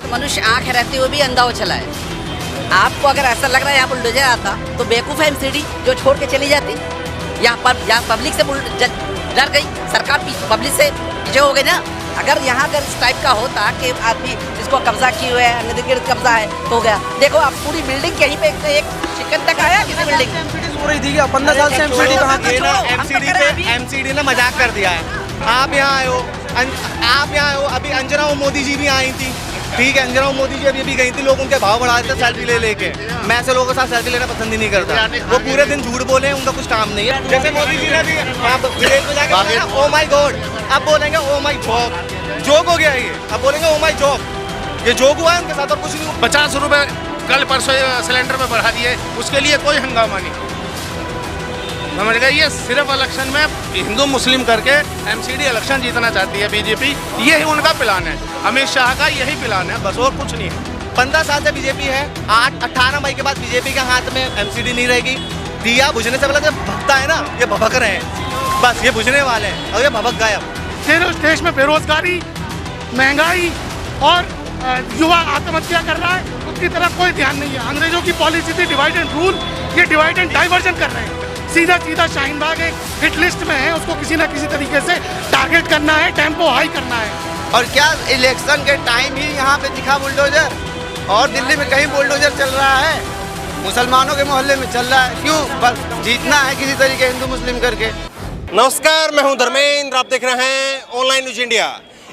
कि मनुष्य आंख रहते हुए भी अंधा हो चला है। आपको अगर ऐसा लग रहा है यहाँ बुलडोजर आता तो बेवकूफ़ है एमसीडी जो छोड़ के चली जाती। यहाँ पब्लिक से डर गई, सरकार पब्लिक से पीछे हो गई ना। अगर यहाँ अगर इस टाइप का होता कि आदमी जिसको कब्जा किए हुए है, अनधिकृत कब्जा है, तो हो गया। देखो अब पूरी बिल्डिंग कहीं पे एक चिकन तक आया किसी बिल्डिंग हो रही थी क्या 15 साल से एमसीडी कहाँ की? एमसीडी ने मजाक कर दिया है। आप यहाँ आए हो, अभी अंजना और मोदी जी भी आई थी, ठीक है। अंजना और मोदी जी अभी गई थी, लोग उनके भाव बढ़ा देते सेल्फी ले लेके। मैं ऐसे लोगों के साथ सेल्फी लेना पसंद ही नहीं करता। वो पूरे दिन झूठ बोले, उनका कुछ काम नहीं है। जैसे मोदी जी ने भी विदेश में जाके ओ माय गॉड, अब बोलेंगे ओ माय जॉब, जोक हो गया ये। अब बोलेंगे ओ माय जॉब, ये जोक हुआ है उनके साथ और कुछ नहीं। 50 रुपए कल परसों सिलेंडर में बढ़ा दिए, उसके लिए कोई हंगामा नहीं। समझ गए, ये सिर्फ इलेक्शन में हिंदू मुस्लिम करके एमसीडी इलेक्शन जीतना चाहती है बीजेपी। यही उनका प्लान है, अमित शाह का यही प्लान है, बस और कुछ नहीं है। 15 साल से बीजेपी है, 18 मई के बाद बीजेपी के हाथ में एमसीडी नहीं रहेगी। दिया बुझने से पहले जो भगता है ना, ये भभक रहे हैं, बस ये बुझने वाले हैं और ये भभक गए। अब देश में बेरोजगारी, महंगाई और युवा आत्महत्या कर रहा है, उसकी तरफ कोई ध्यान नहीं है। अंग्रेजों की पॉलिसी थी डिवाइड एंड रूल, ये डिवाइड एंड डाइवर्जन कर रहे हैं। सीधा शाहीन बाग एक हिट लिस्ट में है, उसको किसी न किसी तरीके से टारगेट करना है, टेम्पो हाई करना है। और क्या इलेक्शन के टाइम ही यहाँ पे दिखा बुलडोजर? और दिल्ली में कहीं बुलडोजर चल रहा है? मुसलमानों के मोहल्ले में चल रहा है। क्यों? बस जीतना है किसी तरीके हिंदू मुस्लिम करके। नमस्कार, मैं हूं धर्मेंद्र, आप देख रहे हैं ऑनलाइन न्यूज इंडिया।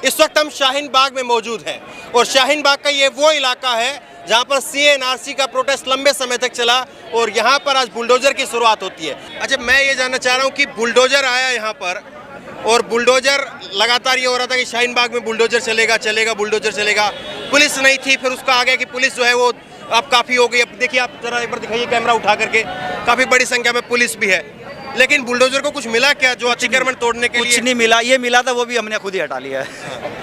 इस वक्त हम शाहीन बाग में मौजूद हैं और शाहीन बाग का ये वो इलाका है जहां पर सीएनआरसी का प्रोटेस्ट लंबे समय तक चला और यहां पर आज बुलडोजर की शुरुआत होती है। अच्छा, मैं ये जानना चाह रहा हूं कि बुलडोजर आया यहां पर और बुलडोजर लगातार ये हो रहा था कि शाहीन बाग में बुलडोजर चलेगा, बुलडोजर चलेगा। पुलिस नहीं थी, फिर उसका आगे कि पुलिस जो है वो अब काफ़ी हो गई। अब देखिए, आप जरा एक बार दिखाइए कैमरा उठा करके, काफ़ी बड़ी संख्या में पुलिस भी है। लेकिन बुलडोजर को कुछ मिला क्या जो अतिक्रमण तोड़ने के लिए? कुछ नहीं मिला। ये मिला था वो भी हमने खुद ही हटा लिया है।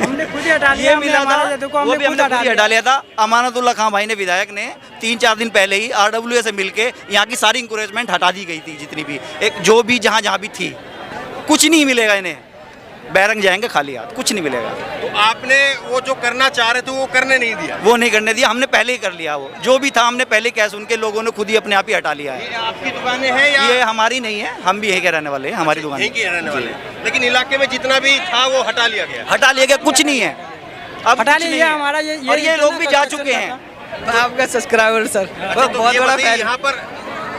हमने खुद ही हटा लिया। ये मिला था वो भी हमने खुद ही हटा लिया था। अमानतुल्लाह खां भाई ने, विधायक ने 3-4 दिन पहले ही आरडब्ल्यूए से मिलके यहाँ की सारी इंकरेजमेंट हटा दी गई थी, जितनी भी एक जो भी जहाँ भी थी। कुछ नहीं मिलेगा इन्हें, बैरंग जाएंगे खाली हाथ, कुछ नहीं मिलेगा। तो आपने वो जो करना चाह रहे थे वो करने नहीं दिया? वो नहीं करने दिया, हमने पहले ही कर लिया। वो जो भी था हमने पहले कह सुन के लोगों ने खुद ही अपने आप ही हटा लिया है। ये आपकी दुकानें हैं या? ये हमारी नहीं है, हम भी यहीं के रहने वाले हैं, हमारी दुकान यहीं के रहने वाले हैं। लेकिन इलाके में जितना भी था वो हटा लिया गया? हटा लिया गया, कुछ नहीं है अब, हटा लिया हमारा। और ये लोग भी जा चुके हैं। आपका सब्सक्राइबर सर बहुत बड़ा फैन। यहाँ पर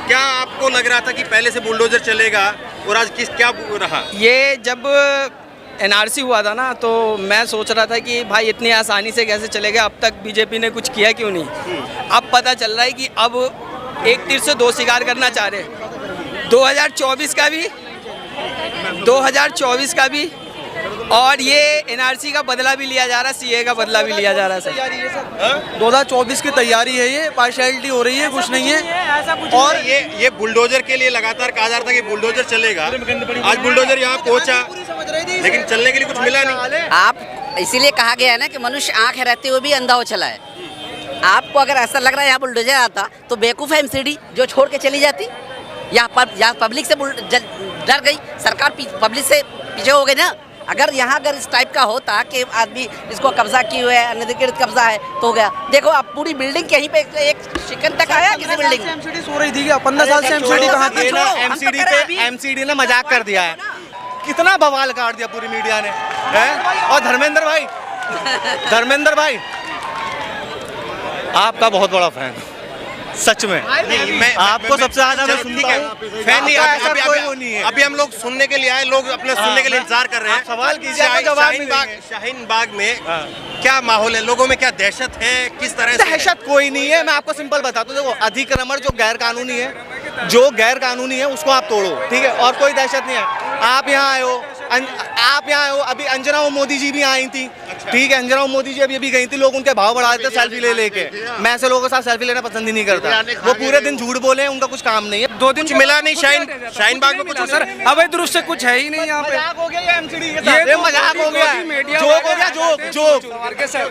क्या आपको लग रहा था कि पहले से बुलडोजर चलेगा और आज क्या रहा? ये जब एनआरसी हुआ था ना, तो मैं सोच रहा था कि भाई इतनी आसानी से कैसे चलेगा, अब तक बीजेपी ने कुछ किया क्यों नहीं। अब पता चल रहा है कि अब एक तीर से दो शिकार करना चाह रहे हैं। 2024 का भी और ये एनआरसी का बदला भी लिया जा रहा है, सीए का बदला भी लिया जा रहा है सर। 2024 की तैयारी है, ये पार्शियलिटी हो रही है, कुछ नहीं है ऐसा कुछ। और ये बुलडोजर के लिए लगातार कहा जा रहा था कि बुलडोजर चलेगा। आज बुलडोजर यहाँ पहुँचा लेकिन चलने के लिए कुछ मिला नहीं। आप इसीलिए कहा गया है ना कि मनुष्य आंख रहते हुए भी अंधा हो चला है। आपको अगर ऐसा लग रहा है यहाँ बुलडोजर आता तो बेवकूफ़ है एमसीडी जो छोड़ के चली जाती। यहाँ पब्लिक से डर गई, सरकार पब्लिक से पीछे हो गई ना। अगर यहाँ अगर इस टाइप का होता कि आदमी जिसको कब्जा किए हुए है, अनधिकृत कब्जा है, तो हो गया। देखो अब पूरी बिल्डिंग कहीं पे एक चिकन तक आया किसी बिल्डिंग एमसीडी हो रही थी क्या 15 साल से? एमसीडी कहाँ की? एमसीडी ने मजाक कर दिया है। कितना बवाल काट दिया पूरी मीडिया ने, है? और धर्मेंद्र भाई आपका बहुत बड़ा फैन, सच में। मैं आपको सबसे ज्यादा मैं सुनता हूँ। फैन नहीं, अभी हम लोग सुनने के लिए आए, लोग अपने सुनने के लिए इंतजार कर रहे हैं। सवाल कीजिए। शाहीन बाग में क्या माहौल है, लोगों में क्या दहशत है, किस तरह से? दहशत कोई नहीं है, मैं आपको सिंपल बताता हूँ। देखो, अतिक्रमण जो गैर कानूनी है उसको आप तोड़ो, ठीक है, और कोई दहशत नहीं है। आप यहाँ आए हो, अभी अंजना और मोदी जी भी आई थी, ठीक है। अंजना और मोदी जी अभी गई थी, लोग उनके भाव बढ़ा देते सेल्फी ले लेके। मैं ऐसे लोगों के साथ सेल्फी लेना पसंद ही नहीं करता। वो पूरे दिन झूठ बोले, उनका कुछ काम नहीं है। 2 दिन कुछ मिला नहीं शाहीन बाग में, कुछ सर अवैध रूप से कुछ है ही नहीं यहाँ पे। मजाक हो गया ये एमसीडी के साथ, ये मजाक हो गया, जोक हो गया, जोक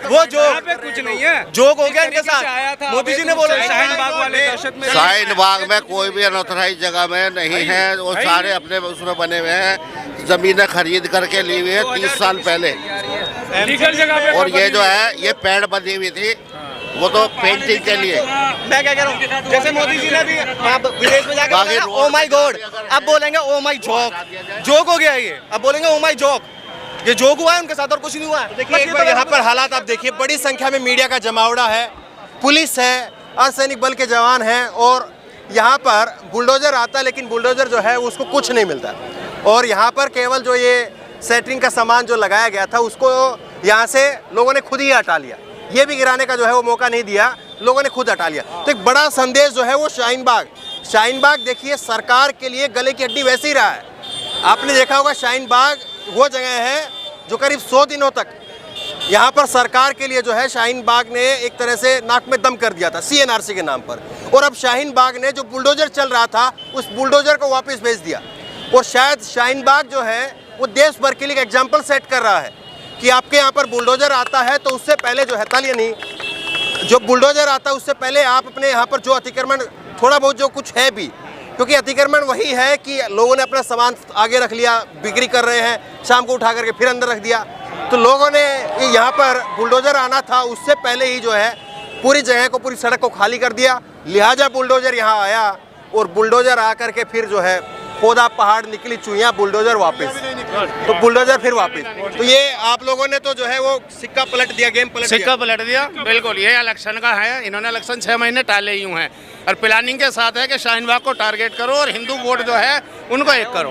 वो जोक कुछ नहीं है, जोक हो गया इनके साथ। मोदी जी ने बोला शाहीन बाग वाले दहशत में। शाहीन बाग में कोई भी अनऑथराइज जगह में नहीं है, वो सारे अपने उसमें बने हुए हैं, जमीनें खरीद करके ली हुई है 30 साल पहले। और ये जो है ये पेड़ बंधी हुई थी, वो तो पेंटिंग के लिए। मैं क्या कह रहा हूँ, जैसे मोदी जी ने भी विदेश में जाकर ओ माय गॉड, अब बोलेंगे ओ माय जोक हो गया ये, अब बोलेंगे ओ माय जोक, ये जोक हुआ है उनके साथ और कुछ नहीं हुआ है। देखिए एक बार यहाँ पर हालात आप देखिए, बड़ी संख्या में मीडिया का जमावड़ा है, पुलिस है, अर्धसैनिक बल के जवान हैं, और यहाँ पर बुलडोजर आता है, लेकिन बुलडोजर जो है उसको कुछ नहीं मिलता। और यहाँ पर केवल जो ये सेटरिंग का सामान जो लगाया गया था उसको यहाँ से लोगों ने खुद ही हटा लिया, ये भी गिराने का जो है वो मौका नहीं दिया, लोगों ने खुद हटा लिया। तो एक बड़ा संदेश जो है वो शाहीन बाग देखिए सरकार के लिए गले की हड्डी वैसे ही रहा है। आपने देखा होगा शाहीन बाग वो जगह है जो करीब 100 दिनों तक यहाँ पर सरकार के लिए जो है शाहीन बाग ने एक तरह से नाक में दम कर दिया था CNRC के नाम पर, और अब शाहीन बाग ने जो बुलडोजर चल रहा था उस बुलडोजर को वापस भेज दिया। और शायद शाहीन बाग जो है वो देश भर के लिए एक एग्जाम्पल सेट कर रहा है कि आपके यहाँ पर बुलडोजर आता है तो उससे पहले जो है तालियां नहीं, जो बुलडोजर आता है उससे पहले आप अपने यहाँ पर जो अतिक्रमण थोड़ा बहुत जो कुछ है भी, क्योंकि अतिक्रमण वही है कि लोगों ने अपना सामान आगे रख लिया, बिक्री कर रहे हैं, शाम को उठा करके फिर अंदर रख दिया। तो लोगों ने यहाँ पर बुलडोजर आना था उससे पहले ही जो है पूरी जगह को, पूरी सड़क को खाली कर दिया, लिहाजा बुलडोजर यहाँ आया, और बुलडोजर आकर के फिर जो है पौधा पहाड़ निकली चुहियाँ, बुलडोजर वापस, तो बुलडोजर फिर वापस। तो ये आप लोगों ने तो जो है वो सिक्का पलट दिया, गेम सिक्का पलट दिया। बिल्कुल, ये इलेक्शन का है, इन्होंने इलेक्शन 6 महीने टाले ही हैं, और प्लानिंग के साथ है कि शाहीन बाग को टारगेट करो और हिंदू वोट जो है उनको एक करो।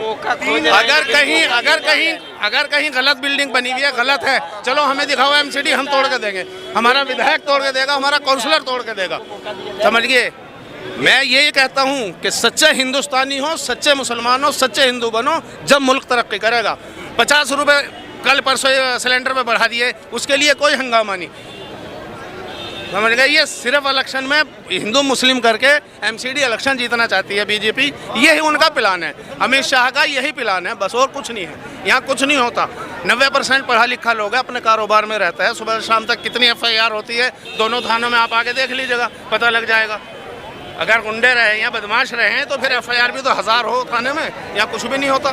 अगर कहीं गलत बिल्डिंग बनी हुई है, गलत है, चलो हमें दिखाओ MCD, हम तोड़ के देंगे, हमारा विधायक तोड़ के देगा, हमारा काउंसलर तोड़ के देगा, समझिए। मैं यही कहता हूँ कि सच्चे हिंदुस्तानी हो, सच्चे मुसलमान हो, सच्चे हिंदू बनो, जब मुल्क तरक्की करेगा। 50 रुपये कल परसों सिलेंडर पे बढ़ा दिए, उसके लिए कोई हंगामा नहीं, समझ गए। ये सिर्फ इलेक्शन में हिंदू मुस्लिम करके MCD इलेक्शन जीतना चाहती है BJP, यही उनका प्लान है, अमित शाह का यही प्लान है, बस और कुछ नहीं है। यहाँ कुछ नहीं होता, 90% पढ़ा लिखा लोग है, अपने कारोबार में रहता है, सुबह शाम तक कितनी FIR होती है दोनों थानों में, आप आके देख लीजिएगा, पता लग जाएगा। अगर गुंडे रहे या बदमाश रहे हैं तो फिर FIR भी तो 1000 हो थाने में, या कुछ भी नहीं होता।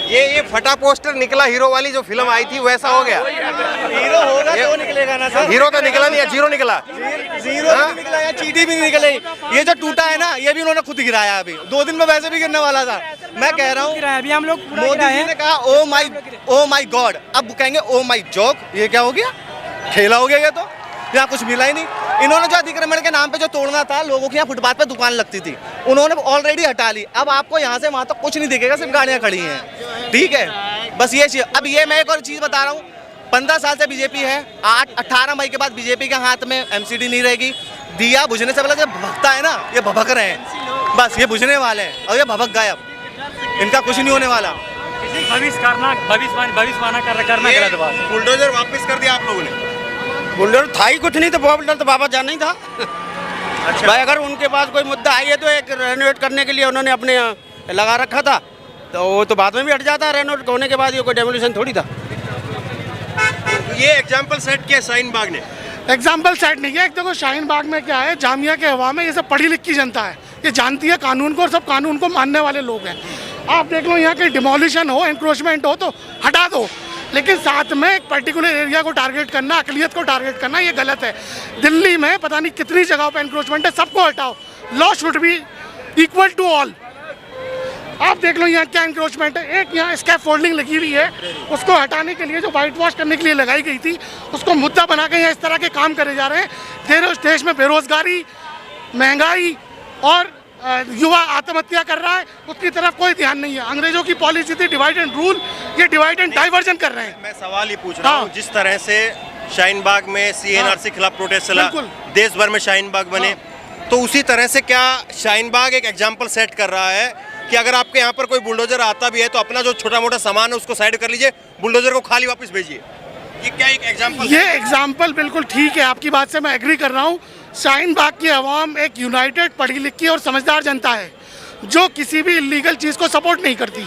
ये फटा पोस्टर निकला, हीरो वाली जो फिल्म आई थी वैसा हो गया। हीरो होगा तो निकलेगा ना सर, हीरो तो निकला नहीं है, जीरो निकला, जीरो भी निकला या चीटी भी निकले। ये जो टूटा है ना, ये भी उन्होंने खुद गिराया, अभी 2 दिन में वैसे भी गिरने वाला था। मैं कह रहा हूँ अभी हम लोग मोदी जी ने कहा ओ माई गॉड, अब कहेंगे ओ माई जोक, ये क्या हो गया, खेला हो गया ये तो, यहाँ कुछ मिला ही नहीं। इन्होंने जो अतिक्रमण के नाम पे जो तोड़ना था, लोगों की यहाँ फुटपाथ पे दुकान लगती थी, उन्होंने ऑलरेडी हटा ली। अब आपको यहाँ से वहाँ तक कुछ नहीं दिखेगा, सिर्फ गाड़ियाँ खड़ी हैं, ठीक है, बस ये चीज़। अब ये मैं एक और चीज़ बता रहा हूँ, 15 साल से BJP है, 18 मई के बाद BJP के हाथ में MCD नहीं रहेगी। दिया बुझने से पहले जो भभकता है ना, ये भभक रहे हैं, बस ये बुझने वाले हैं, और ये भभक गए, अब इनका कुछ नहीं होने वाला। भविष्यवाणी करना गलत बात है। बुलडोजर वापस कर दिया आप लोगों ने? बुलडोजर था ही कुछ नहीं, तो बुलडोजर तो बाबा जाना ही था। अच्छा भाई, अगर उनके पास कोई मुद्दा आई है तो एक रेनोवेट करने के लिए उन्होंने अपने लगा रखा था, तो वो तो बाद में भी हट जाता, रेनोवेट होने के बाद ये कोई डेमोलिशन थोड़ी था। ये एग्जाम्पल सेट किया शाहीन बाग ने, एग्जाम्पल सेट नहीं है। एक देखो शाहीन बाग में क्या है, जामिया के हवा में ये सब पढ़ी लिखी जनता है, ये जानती है कानून को, और सब कानून को मानने वाले लोग हैं। आप देख लो यहाँ की डिमोलिशन हो, इंक्रोचमेंट हो तो हटा दो, लेकिन साथ में एक पर्टिकुलर एरिया को टारगेट करना, अकलियत को टारगेट करना, ये गलत है। दिल्ली में पता नहीं कितनी जगहों पे इंक्रोचमेंट है, सबको हटाओ, law should be equal to all. आप देख लो यहाँ क्या इंक्रोचमेंट है, एक यहाँ स्कैप फोल्डिंग लगी हुई है, उसको हटाने के लिए जो वाइट वॉश करने के लिए लगाई गई थी, उसको मुद्दा बना के यहाँ इस तरह के काम करे जा रहे हैं। देश में बेरोजगारी, महंगाई और युवा आत्महत्या कर रहा है, उसकी तरफ कोई ध्यान नहीं है। अंग्रेजों की पॉलिसी थी डिवाइड एंड रूल, ये डिवाइड एंड डाइवर्जन कर रहे हैं। मैं सवाल ही पूछ रहा हूँ, जिस तरह से शाहीन बाग में CNRC के खिलाफ प्रोटेस्ट चला, देश भर में शाहीन बाग बने, तो उसी तरह से क्या शाहीन बाग एक एग्जाम्पल सेट कर रहा है कि अगर आपके यहाँ पर कोई बुलडोजर आता भी है तो अपना जो छोटा मोटा सामान है उसको साइड कर लीजिए, बुलडोजर को खाली वापस भेजिए? ये क्या एक एग्जाम्पल? ये एग्जाम्पल बिल्कुल ठीक है, आपकी बात से मैं एग्री कर रहा हूँ। शाहीन बाग की आवाम एक यूनाइटेड, पढ़ी लिखी और समझदार जनता है, जो किसी भी इलीगल चीज़ को सपोर्ट नहीं करती।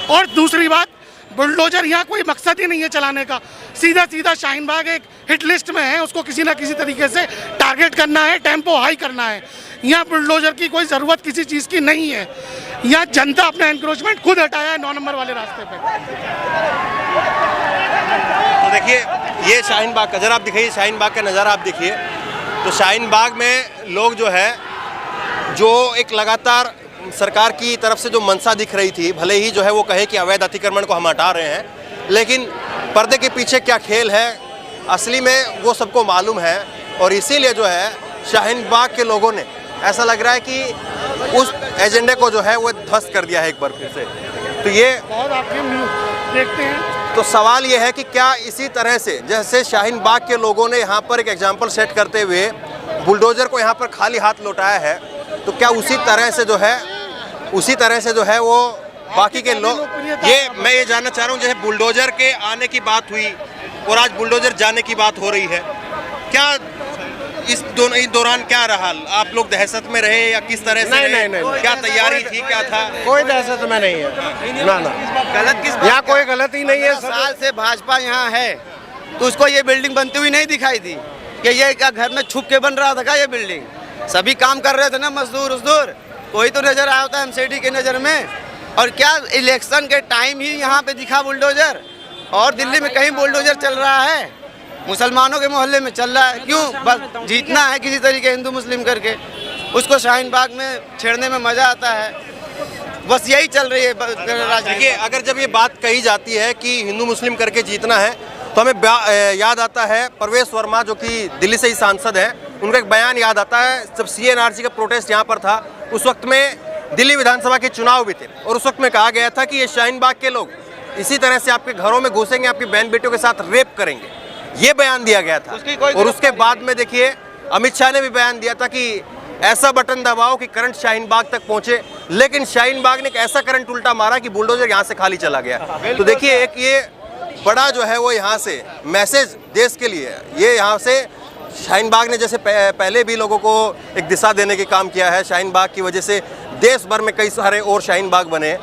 और दूसरी बात, बुलडोजर यहाँ कोई मकसद ही नहीं है चलाने का, सीधा सीधा शाहीन बाग एक हिट लिस्ट में है, उसको किसी ना किसी तरीके से टारगेट करना है, टेम्पो हाई करना है। यहाँ बुलडोजर की कोई ज़रूरत किसी चीज़ की नहीं है। यहाँ जनता अपना एनक्रोचमेंट खुद हटाया है 9 नंबर वाले रास्ते पे। देखिए ये शाहीन बाग का जरा आप दिखाइए, शाहीन बाग का नज़ारा आप देखिए। तो शाहीन बाग में लोग जो है, जो एक लगातार सरकार की तरफ से जो मंशा दिख रही थी, भले ही जो है वो कहे कि अवैध अतिक्रमण को हम हटा रहे हैं, लेकिन पर्दे के पीछे क्या खेल है असली में वो सबको मालूम है। और इसीलिए जो है शाहीन बाग के लोगों ने, ऐसा लग रहा है कि उस एजेंडे को जो है वो ध्वस्त कर दिया है एक बार फिर से। तो ये बहुत आपके न्यूज़ देखते हैं। तो सवाल ये है कि क्या इसी तरह से जैसे शाहीन बाग के लोगों ने यहाँ पर एक एग्जाम्पल सेट करते हुए बुलडोजर को यहाँ पर खाली हाथ लौटाया है, तो क्या उसी तरह से जो है वो बाकी के लोग, ये मैं ये जानना चाह रहा हूँ, जैसे बुलडोजर के आने की बात हुई और आज बुलडोजर जाने की बात हो रही है, क्या इस दौरान क्या रहा? आप लोग दहशत में रहे या किस तरह से रहे? नहीं। क्या तैयारी थी, क्या था? कोई दहशत में नहीं है, ना गलत किस यहाँ कोई गलत ही नहीं है। साल से भाजपा यहाँ है तो उसको ये बिल्डिंग बनती हुई नहीं दिखाई दी कि ये क्या घर में छुप के बन रहा था क्या ये बिल्डिंग? सभी काम कर रहे थे ना, मजदूर उजदूर, कोई तो नजर आया होता है एमसीडी के नज़र में। और क्या इलेक्शन के टाइम ही यहाँ पे दिखा बुलडोजर? और दिल्ली में कहीं बुलडोजर चल रहा है? मुसलमानों के मोहल्ले में चल रहा है। क्यों? बस जीतना है किसी तरीके हिंदू मुस्लिम करके, उसको शाहीन बाग में छेड़ने में मज़ा आता है। बस यही चल रही है राजनीति। देखिए, अगर जब ये बात कही जाती है कि हिंदू मुस्लिम करके जीतना है, तो हमें याद आता है परवेश वर्मा, जो कि दिल्ली से ही सांसद हैं, उनका एक बयान याद आता है। जब CNRC का प्रोटेस्ट यहाँ पर था, उस वक्त में दिल्ली विधानसभा के चुनाव भी थे, और उस वक्त में कहा गया था कि ये शाहीन बाग के लोग इसी तरह से आपके घरों में घुसेंगे, आपकी बहन बेटियों के साथ रेप करेंगे, ये बयान दिया गया था। और उसके बाद में देखिए अमित शाह ने भी बयान दिया था कि ऐसा बटन दबाओ कि करंट शाहीन बाग तक पहुंचे, लेकिन शाहीन बाग ने एक ऐसा करंट उल्टा मारा कि बुलडोजर यहाँ से खाली चला गया। तो देखिए एक ये बड़ा जो है वो यहाँ से मैसेज देश के लिए, ये यहाँ से शाहीन बाग ने जैसे पहले भी लोगों को एक दिशा देने के काम किया है। शाहीन बाग की वजह से देश भर में कई सारे और शाहीन बाग बने।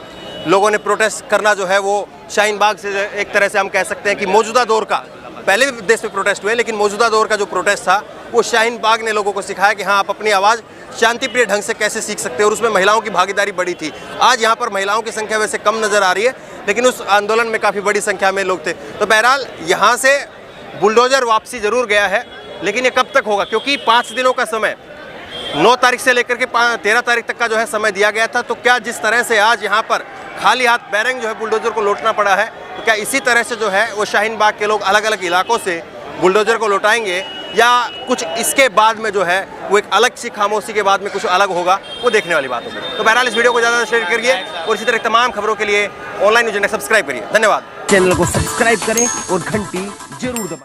लोगों ने प्रोटेस्ट करना जो है वो शाहीन बाग से एक तरह से हम कह सकते हैं कि मौजूदा दौर का, पहले भी देश में प्रोटेस्ट हुए, लेकिन मौजूदा दौर का जो प्रोटेस्ट था वो शाहीन बाग ने लोगों को सिखाया कि हाँ, आप अपनी आवाज़ शांतिप्रिय ढंग से कैसे सीख सकते हो। और उसमें महिलाओं की भागीदारी बड़ी थी। आज यहाँ पर महिलाओं की संख्या वैसे कम नज़र आ रही है, लेकिन उस आंदोलन में काफ़ी बड़ी संख्या में लोग थे। तो बहरहाल यहाँ से बुलडोजर वापसी ज़रूर गया है, लेकिन ये कब तक होगा? क्योंकि 5 दिनों का समय 9 तारीख से लेकर के 13 तारीख तक का जो है समय दिया गया था। तो क्या जिस तरह से आज यहाँ पर खाली हाथ बैरंग जो है बुलडोजर को लौटना पड़ा है, तो क्या इसी तरह से जो है वो शाहीन बाग के लोग अलग अलग इलाकों से बुलडोजर को लौटाएंगे, या कुछ इसके बाद में जो है वो एक अलग सी खामोशी के बाद में कुछ अलग होगा? वो देखने वाली बात होगी। तो बहरहाल इस वीडियो को ज़्यादा शेयर करिए और इसी तरह तमाम खबरों के लिए ऑनलाइन न्यूज़ इंडिया सब्सक्राइब करिए। धन्यवाद। चैनल को सब्सक्राइब करें और घंटी जरूर दबाएं।